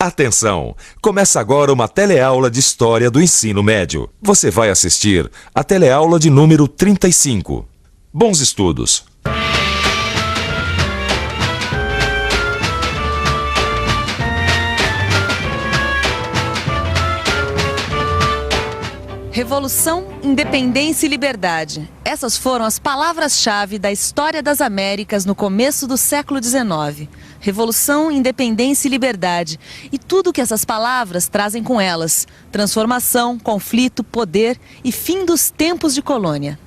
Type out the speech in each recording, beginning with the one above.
Atenção! Começa agora uma teleaula de História do Ensino Médio. Você vai assistir a teleaula de número 35. Bons estudos! Revolução, Independência e Liberdade. Essas foram as palavras-chave da história das Américas no começo do século XIX. Revolução, Independência e Liberdade. E tudo que essas palavras trazem com elas. Transformação, conflito, poder e fim dos tempos de colônia.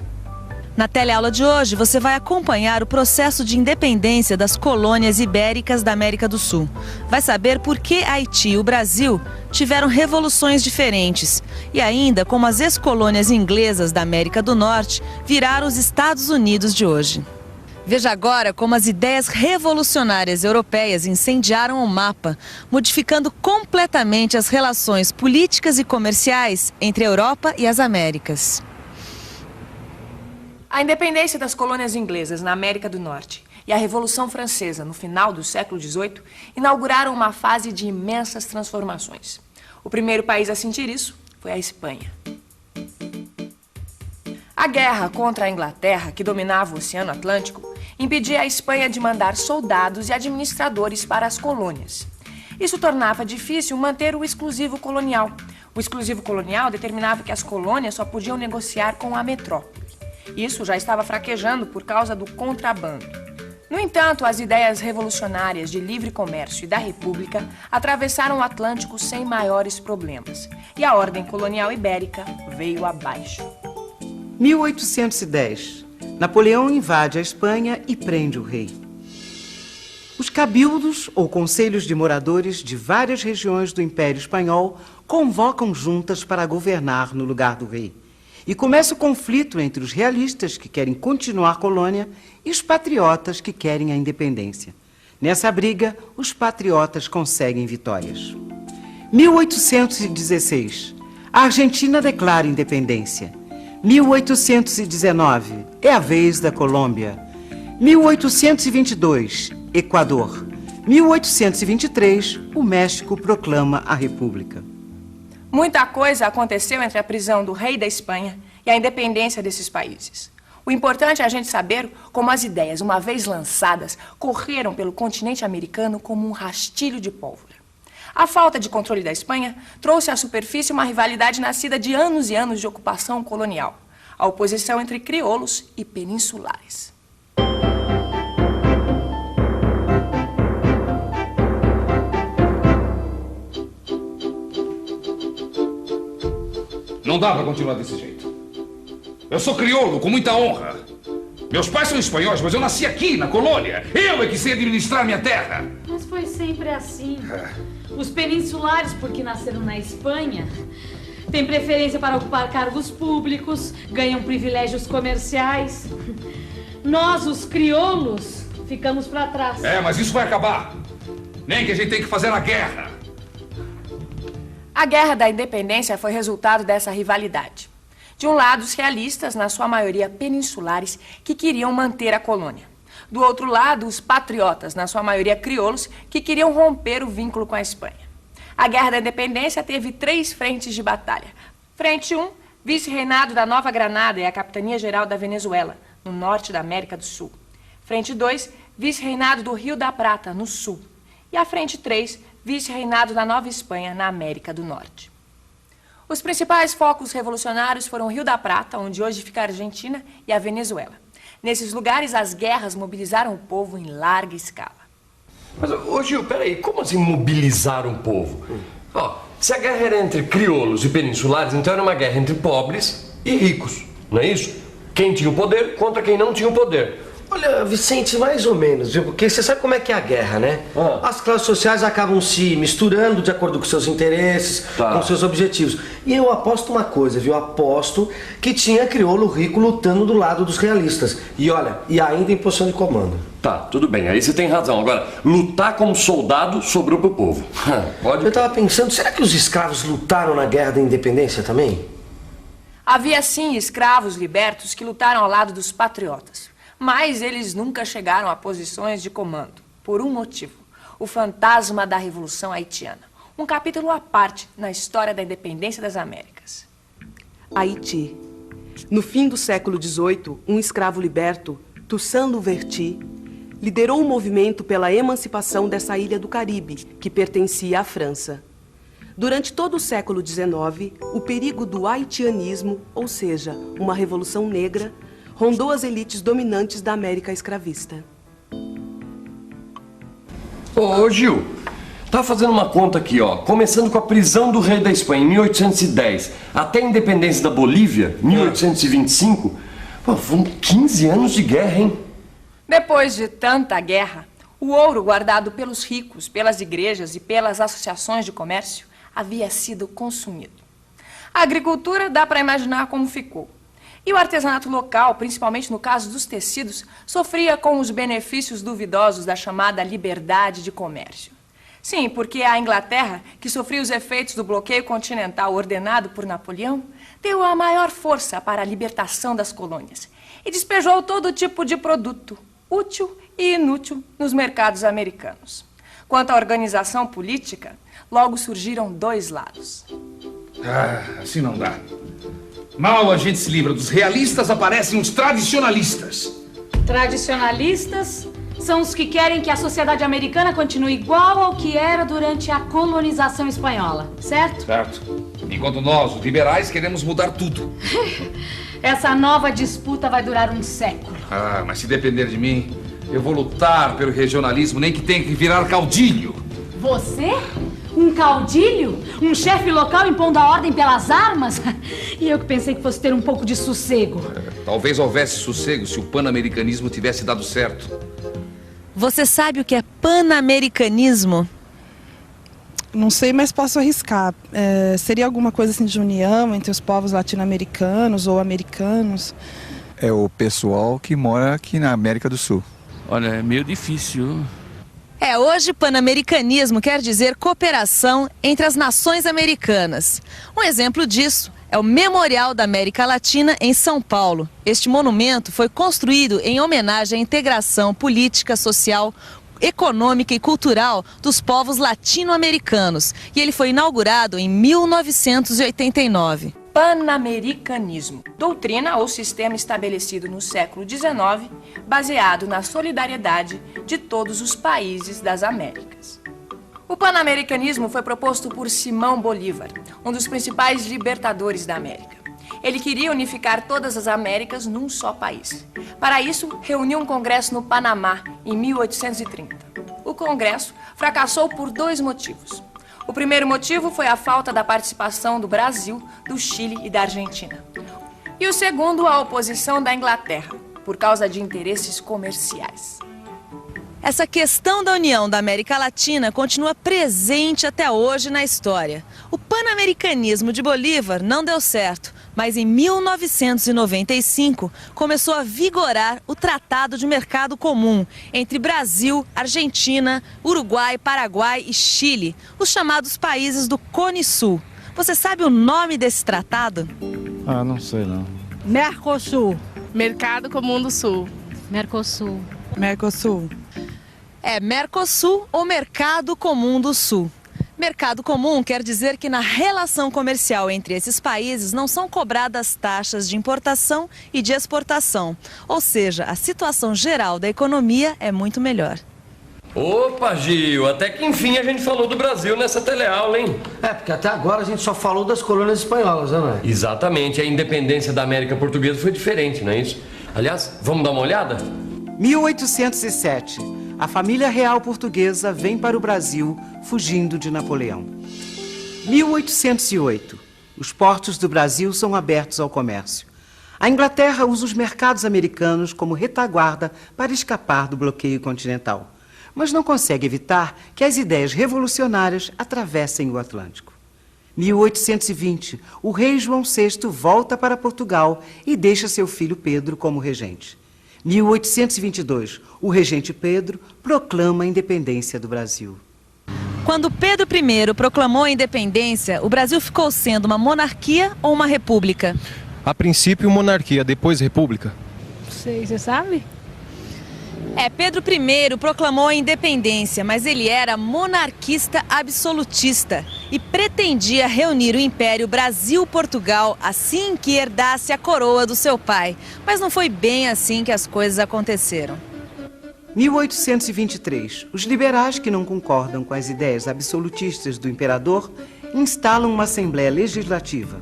Na teleaula de hoje, você vai acompanhar o processo de independência das colônias ibéricas da América do Sul. Vai saber por que Haiti e o Brasil tiveram revoluções diferentes e ainda como as ex-colônias inglesas da América do Norte viraram os Estados Unidos de hoje. Veja agora como as ideias revolucionárias europeias incendiaram o mapa, modificando completamente as relações políticas e comerciais entre a Europa e as Américas. A independência das colônias inglesas na América do Norte e a Revolução Francesa no final do século XVIII inauguraram uma fase de imensas transformações. O primeiro país a sentir isso foi a Espanha. A guerra contra a Inglaterra, que dominava o Oceano Atlântico, impedia a Espanha de mandar soldados e administradores para as colônias. Isso tornava difícil manter o exclusivo colonial. O exclusivo colonial determinava que as colônias só podiam negociar com a metrópole. Isso já estava fraquejando por causa do contrabando. No entanto, as ideias revolucionárias de livre comércio e da República atravessaram o Atlântico sem maiores problemas. E a ordem colonial ibérica veio abaixo. 1810. Napoleão invade a Espanha e prende o rei. Os cabildos, ou conselhos de moradores de várias regiões do Império Espanhol, convocam juntas para governar no lugar do rei. E começa o conflito entre os realistas, que querem continuar a colônia, e os patriotas, que querem a independência. Nessa briga, os patriotas conseguem vitórias. 1816. A Argentina declara independência. 1819. É a vez da Colômbia. 1822. Equador. 1823. O México proclama a República. Muita coisa aconteceu entre a prisão do rei da Espanha e a independência desses países. O importante é a gente saber como as ideias, uma vez lançadas, correram pelo continente americano como um rastilho de pólvora. A falta de controle da Espanha trouxe à superfície uma rivalidade nascida de anos e anos de ocupação colonial, a oposição entre crioulos e peninsulares. Não dá pra continuar desse jeito. Eu sou crioulo, com muita honra. Meus pais são espanhóis, mas eu nasci aqui, na colônia. Eu é que sei administrar minha terra. Mas foi sempre assim. Os peninsulares, porque nasceram na Espanha, têm preferência para ocupar cargos públicos, ganham privilégios comerciais. Nós, os crioulos, ficamos para trás. É, mas isso vai acabar. Nem que a gente tenha que fazer a guerra. A Guerra da Independência foi resultado dessa rivalidade. De um lado, os realistas, na sua maioria peninsulares, que queriam manter a colônia. Do outro lado, os patriotas, na sua maioria crioulos, que queriam romper o vínculo com a Espanha. A Guerra da Independência teve 3 frentes de batalha. Frente 1, vice-reinado da Nova Granada e a Capitania-Geral da Venezuela, no norte da América do Sul. Frente 2, vice-reinado do Rio da Prata, no sul. E a frente 3, vice-reinado da Nova Espanha, na América do Norte. Os principais focos revolucionários foram o Rio da Prata, onde hoje fica a Argentina, e a Venezuela. Nesses lugares, as guerras mobilizaram o povo em larga escala. Mas, ô Gil, peraí, como assim mobilizar o povo? Ó, se a guerra era entre crioulos e peninsulares, então era uma guerra entre pobres e ricos, não é isso? Quem tinha o poder contra quem não tinha o poder. Olha, Vicente, mais ou menos, viu? Porque você sabe como é que é a guerra, né? As classes sociais acabam se misturando de acordo com seus interesses, com seus objetivos. E eu aposto uma coisa, viu? Aposto que tinha crioulo rico lutando do lado dos realistas. E olha, e ainda em posição de comando. Tá, tudo bem, aí você tem razão. Agora, lutar como soldado sobrou pro povo. Pode? Eu tava pensando, será que os escravos lutaram na Guerra da Independência também? Havia, sim, escravos libertos que lutaram ao lado dos patriotas. Mas eles nunca chegaram a posições de comando, por um motivo: o fantasma da Revolução Haitiana. um capítulo à parte na história da independência das Américas. Haiti. No fim do século XVIII, um escravo liberto, Toussaint Louverture, liderou um movimento pela emancipação dessa ilha do Caribe, que pertencia à França. Durante todo o século XIX, o perigo do haitianismo, ou seja, uma revolução negra, rondou as elites dominantes da América escravista. Ô, Gil, tá fazendo uma conta aqui, ó. Começando com a prisão do rei da Espanha em 1810, até a independência da Bolívia, 1825. Pô, foram 15 anos de guerra, hein? Depois de tanta guerra, o ouro guardado pelos ricos, pelas igrejas e pelas associações de comércio havia sido consumido. A agricultura dá para imaginar como ficou. E o artesanato local, principalmente no caso dos tecidos, sofria com os benefícios duvidosos da chamada liberdade de comércio. Sim, porque a Inglaterra, que sofria os efeitos do bloqueio continental ordenado por Napoleão, deu a maior força para a libertação das colônias e despejou todo tipo de produto, útil e inútil, nos mercados americanos. Quanto à organização política, logo surgiram dois lados. Assim não dá. Mal a gente se livra dos realistas, aparecem os tradicionalistas. Tradicionalistas são os que querem que a sociedade americana continue igual ao que era durante a colonização espanhola, certo? Certo. Enquanto nós, os liberais, queremos mudar tudo. Essa nova disputa vai durar um século. Mas se depender de mim, eu vou lutar pelo regionalismo, nem que tenha que virar caudilho. Você? Um caudilho? Um chefe local impondo a ordem pelas armas? E eu que pensei que fosse ter um pouco de sossego. Talvez houvesse sossego se o pan-americanismo tivesse dado certo. Você sabe o que é pan-americanismo? Não sei, mas posso arriscar. Seria alguma coisa assim de união entre os povos latino-americanos ou americanos? É o pessoal que mora aqui na América do Sul. Olha, é meio difícil. Hoje pan-americanismo quer dizer cooperação entre as nações americanas. Um exemplo disso é o Memorial da América Latina em São Paulo. Este monumento foi construído em homenagem à integração política, social, econômica e cultural dos povos latino-americanos. E ele foi inaugurado em 1989. Pan-americanismo, doutrina ou sistema estabelecido no século XIX, baseado na solidariedade de todos os países das Américas. O pan-americanismo foi proposto por Simão Bolívar, um dos principais libertadores da América. Ele queria unificar todas as Américas num só país. Para isso, reuniu um congresso no Panamá, em 1830. O congresso fracassou por dois motivos. O primeiro motivo foi a falta da participação do Brasil, do Chile e da Argentina. E o segundo, a oposição da Inglaterra, por causa de interesses comerciais. Essa questão da união da América Latina continua presente até hoje na história. O pan-americanismo de Bolívar não deu certo, mas em 1995 começou a vigorar o Tratado de Mercado Comum entre Brasil, Argentina, Uruguai, Paraguai e Chile, os chamados países do Cone Sul. Você sabe o nome desse tratado? Não sei não. Mercosul. Mercado Comum do Sul. Mercosul. Mercosul. Mercosul ou Mercado Comum do Sul. Mercado comum quer dizer que na relação comercial entre esses países não são cobradas taxas de importação e de exportação. Ou seja, a situação geral da economia é muito melhor. Opa, Gil, até que enfim a gente falou do Brasil nessa teleaula, hein? Porque até agora a gente só falou das colônias espanholas, né, não é? Exatamente, a independência da América Portuguesa foi diferente, não é isso? Aliás, vamos dar uma olhada? 1807. A família real portuguesa vem para o Brasil fugindo de Napoleão. 1808. Os portos do Brasil são abertos ao comércio. A Inglaterra usa os mercados americanos como retaguarda para escapar do bloqueio continental, mas não consegue evitar que as ideias revolucionárias atravessem o Atlântico. 1820. O rei João VI volta para Portugal e deixa seu filho Pedro como regente. 1822, o regente Pedro proclama a independência do Brasil. Quando Pedro I proclamou a independência, o Brasil ficou sendo uma monarquia ou uma república? A princípio monarquia, depois república. Sei, você sabe? Pedro I proclamou a independência, mas ele era monarquista absolutista e pretendia reunir o Império Brasil-Portugal assim que herdasse a coroa do seu pai. Mas não foi bem assim que as coisas aconteceram. 1823. Os liberais que não concordam com as ideias absolutistas do imperador instalam uma Assembleia Legislativa.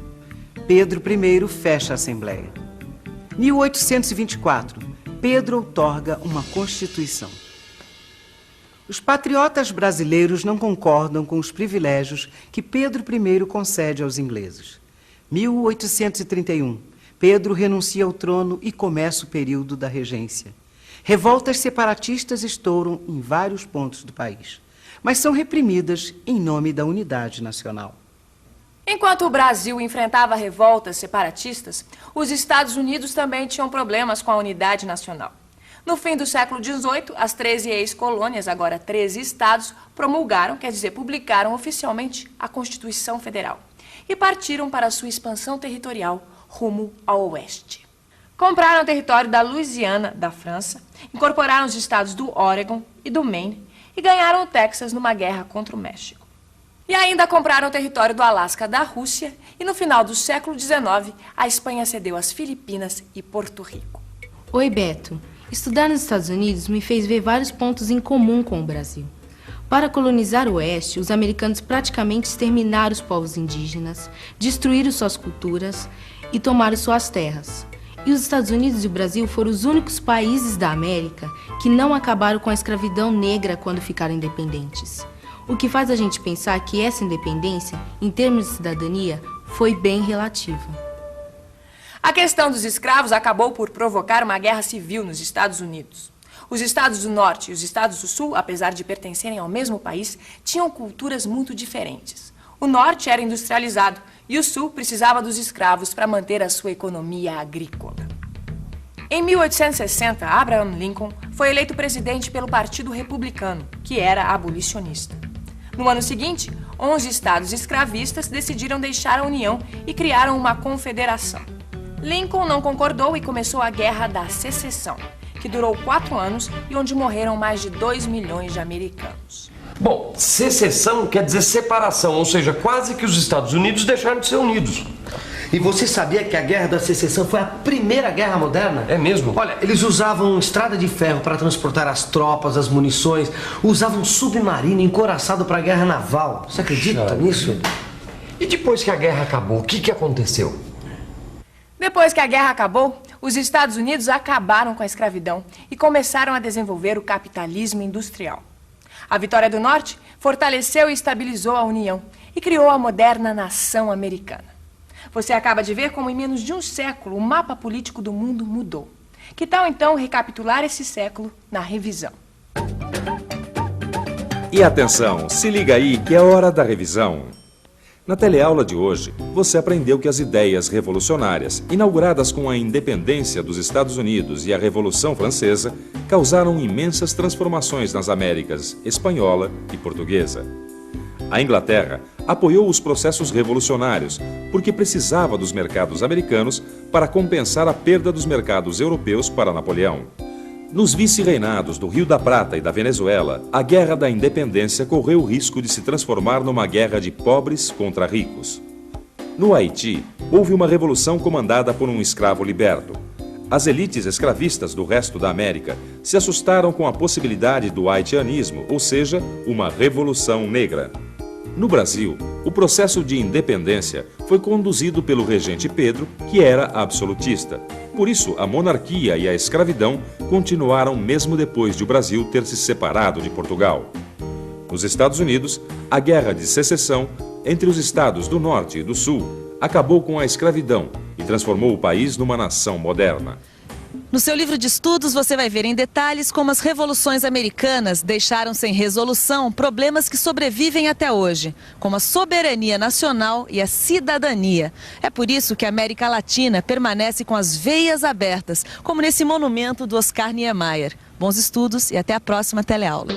Pedro I fecha a Assembleia. 1824. Pedro outorga uma Constituição. Os patriotas brasileiros não concordam com os privilégios que Pedro I concede aos ingleses. 1831. Pedro renuncia ao trono e começa o período da regência. Revoltas separatistas estouram em vários pontos do país, mas são reprimidas em nome da unidade nacional. Enquanto o Brasil enfrentava revoltas separatistas, os Estados Unidos também tinham problemas com a unidade nacional. No fim do século XVIII, as 13 ex-colônias, agora 13 estados, promulgaram, quer dizer, publicaram oficialmente a Constituição Federal e partiram para sua expansão territorial rumo ao oeste. Compraram o território da Louisiana, da França, incorporaram os estados do Oregon e do Maine e ganharam o Texas numa guerra contra o México. E ainda compraram o território do Alasca da Rússia e no final do século XIX, a Espanha cedeu as Filipinas e Porto Rico. Oi, Beto. Estudar nos Estados Unidos me fez ver vários pontos em comum com o Brasil. Para colonizar o Oeste, os americanos praticamente exterminaram os povos indígenas, destruíram suas culturas e tomaram suas terras. E os Estados Unidos e o Brasil foram os únicos países da América que não acabaram com a escravidão negra quando ficaram independentes. O que faz a gente pensar que essa independência, em termos de cidadania, foi bem relativa. A questão dos escravos acabou por provocar uma guerra civil nos Estados Unidos. Os estados do Norte e os estados do Sul, apesar de pertencerem ao mesmo país, tinham culturas muito diferentes. O Norte era industrializado e o Sul precisava dos escravos para manter a sua economia agrícola. Em 1860, Abraham Lincoln foi eleito presidente pelo Partido Republicano, que era abolicionista. No ano seguinte, 11 estados escravistas decidiram deixar a União e criaram uma confederação. Lincoln não concordou e começou a Guerra da Secessão, que durou 4 anos e onde morreram mais de 2 milhões de americanos. Bom, secessão quer dizer separação, ou seja, quase que os Estados Unidos deixaram de ser unidos. E você sabia que a Guerra da Secessão foi a primeira guerra moderna? É mesmo? Olha, eles usavam estrada de ferro para transportar as tropas, as munições, usavam submarino encoraçado para a guerra naval. Você acredita nisso? E depois que a guerra acabou, o que aconteceu? Depois que a guerra acabou, os Estados Unidos acabaram com a escravidão e começaram a desenvolver o capitalismo industrial. A Vitória do Norte fortaleceu e estabilizou a União e criou a moderna nação americana. Você acaba de ver como em menos de um século o mapa político do mundo mudou. Que tal então recapitular esse século na revisão? E atenção, se liga aí que é hora da revisão. Na teleaula de hoje, você aprendeu que as ideias revolucionárias, inauguradas com a independência dos Estados Unidos e a Revolução Francesa, causaram imensas transformações nas Américas espanhola e portuguesa. A Inglaterra apoiou os processos revolucionários porque precisava dos mercados americanos para compensar a perda dos mercados europeus para Napoleão. Nos vice-reinados do Rio da Prata e da Venezuela, a Guerra da Independência correu o risco de se transformar numa guerra de pobres contra ricos. No Haiti, houve uma revolução comandada por um escravo liberto. As elites escravistas do resto da América se assustaram com a possibilidade do haitianismo, ou seja, uma revolução negra. No Brasil, o processo de independência foi conduzido pelo regente Pedro, que era absolutista. Por isso, a monarquia e a escravidão continuaram mesmo depois de o Brasil ter se separado de Portugal. Nos Estados Unidos, a Guerra de Secessão entre os estados do Norte e do Sul acabou com a escravidão e transformou o país numa nação moderna. No seu livro de estudos, você vai ver em detalhes como as revoluções americanas deixaram sem resolução problemas que sobrevivem até hoje, como a soberania nacional e a cidadania. É por isso que a América Latina permanece com as veias abertas, como nesse monumento do Oscar Niemeyer. Bons estudos e até a próxima teleaula.